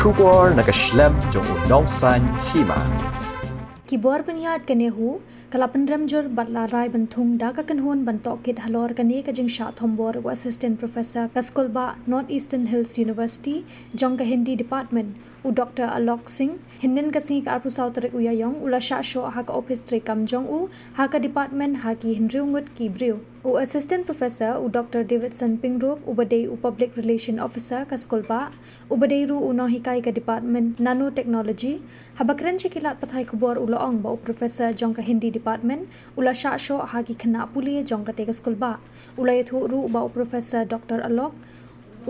Shubor nakaslem jong unongsan hima. Kibor penyat kene hu kalapan ramjor batlarai bentung daga kanhun bantok kit halor kane kajing sha thombor wa assistant professor kaskolba North Eastern Hills University jongka Hindi department u Dr. Alok Singh hinnen kasi ka arpu sautere uyayong ula sha sho ha ka office tre kam jong u ha ka department ha ki hinriungut ki briu u assistant professor u Dr. Davidson Pingrop u badai u public relation officer kaskolba u badai ru u no hikai ka department nanotechnology habakran chikilat pathai kubor u ong ba professor jongka Hindi department ula sha sho ha ki khna pulie jongka te kaskolba ula yathu ru ba professor Dr. Alok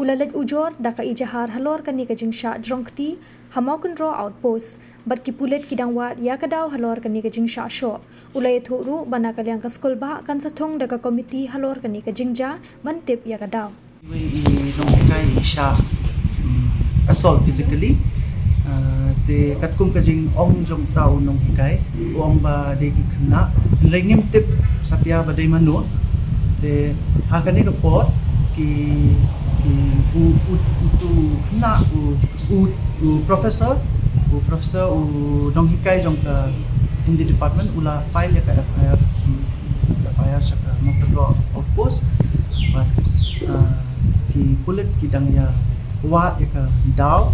ulalaj ujor daka ijahar halor kani kajing sha jongkti hamaukun ro outpost bat ki pulet kidang wat ya kadaw halor kani kajing sha sho ulay thuru bana kalyang kaskol ba kan sa thong daga committee halor kani kajing ja ban tip ya kadaw nong kai sha assault physically te katkum kajing ong jong tau nong hikai ong ba de ki khna lengim tip sapya ba dei manu te hakani ko pot ki u khna u professor u nong hikai jong ka Hindi department ula file ya ka FIR chaka nokro outpost but ki pulit ki dang ya wat ya ka daw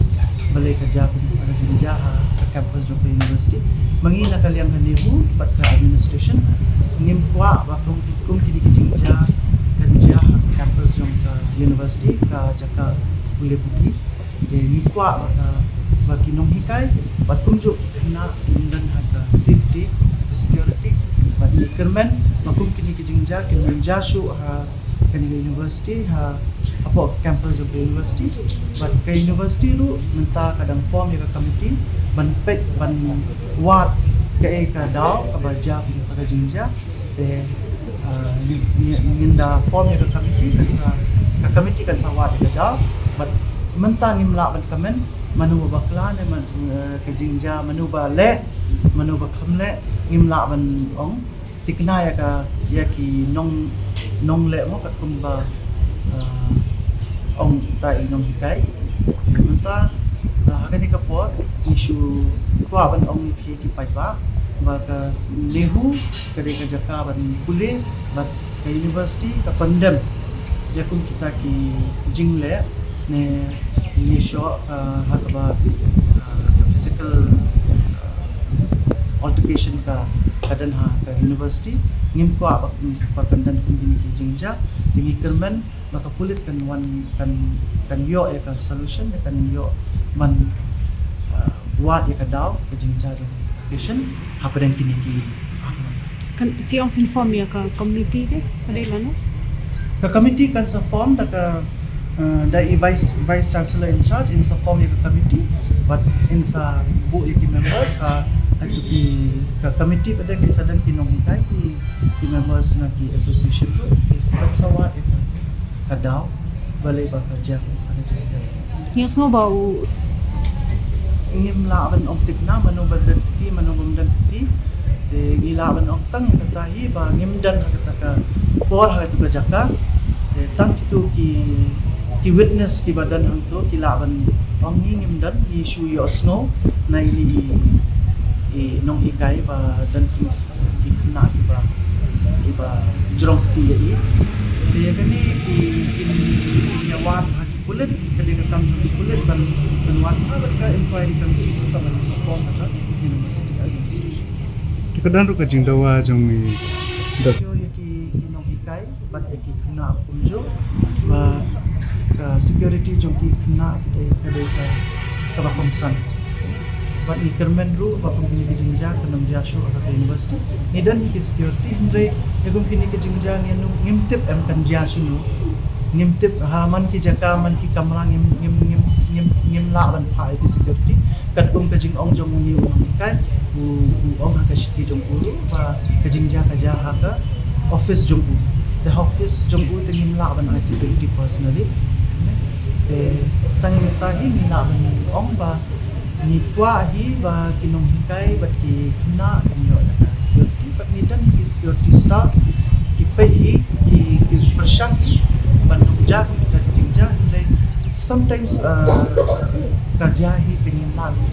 balai kerja pada jenja ke kampus Jogja University mengina kalian hanihu pat ke administration ngim kwa ba kum kini ke jenja kerja kampus Jogja University ka jaka boleh putih de ni kwa ba kinong hikai pat kum jo kena dan haka safety security pat ni kermen makum kini ke jenja kin jashu ha kini university ha apa campus of the university but ke university tu minta kadang form ya committee ban pet ban wat ke ka daw ka baja ka jinja te minda form ya committee kan sa ka committee kan sa wat ka daw but minta ngimla ban kamen manu bakla ne man ke jinja manu ba le manu ba khamle ngimla ban ong tikna ya ki nong le mo kat kumba ong ta inong hikai menta hakani ka pot isu kwa ban ong ni ki pai ba ka nehu ka de ka jaka ban kule ba ka university ka pandem ya kum kita ki jingle ne ni sho hakaba physical altercation ka kadan ha ka university ngim kwa ba kandan kum ki jingja tingi kermen maka pulit kan kan yo ya kan solution ya kan yo man wat ya daw ke jingja patient apa dan kini ki kan fi of inform ya ka committee ke pada lano ka committee kan sa form da ka da vice chancellor in charge in sa form ya ka committee but in sa bu ya ki members atu ki ka committee pada kin sadan kinong hikai ki members na ki association ko but sa wat ya kadaw balay ba kerja yes no ba ngim laban optik na manu badenti manu badenti te gilaban oktang ya katahi ba ngim dan kataka por ha tu jaka te tang tu ki witness ki badan hang tu ki laban ong ngim dan ni shu yo snow na ini nong hikai ba dan ki kena ki ba jrong ti ye dia kini di nyawan haki kulit ketika kami kulit dan wan mereka inquiry kami itu kami form kata university administration kedan ru kajing dawa jong ni yo ki kinong hikai bat ki kena punjo ba ka security jong ki kena kedeka ka komsan bat ni kermen ru ba kini ki jingja kanam jasho ka university ni dan ki security hindre egum kini ke jingja ngimtip em kan jasinu ngimtip ha man ki jaka man ki kamra ngim la ban phai ki security kat kum ke jing ong jong ni ong kai u ong ha ka shti jong u ba ke jingja ka ja ha ka office jong u the office jong u te ngim la ban I security personally te tang ta hi ni la ban ong ba ni kwa hi ba kinong hikai bat ki na kanyo na security but ni dan ki security staff ki pehi ki prashak bandung ja kita jingja sometimes kerja hi kenyang lalu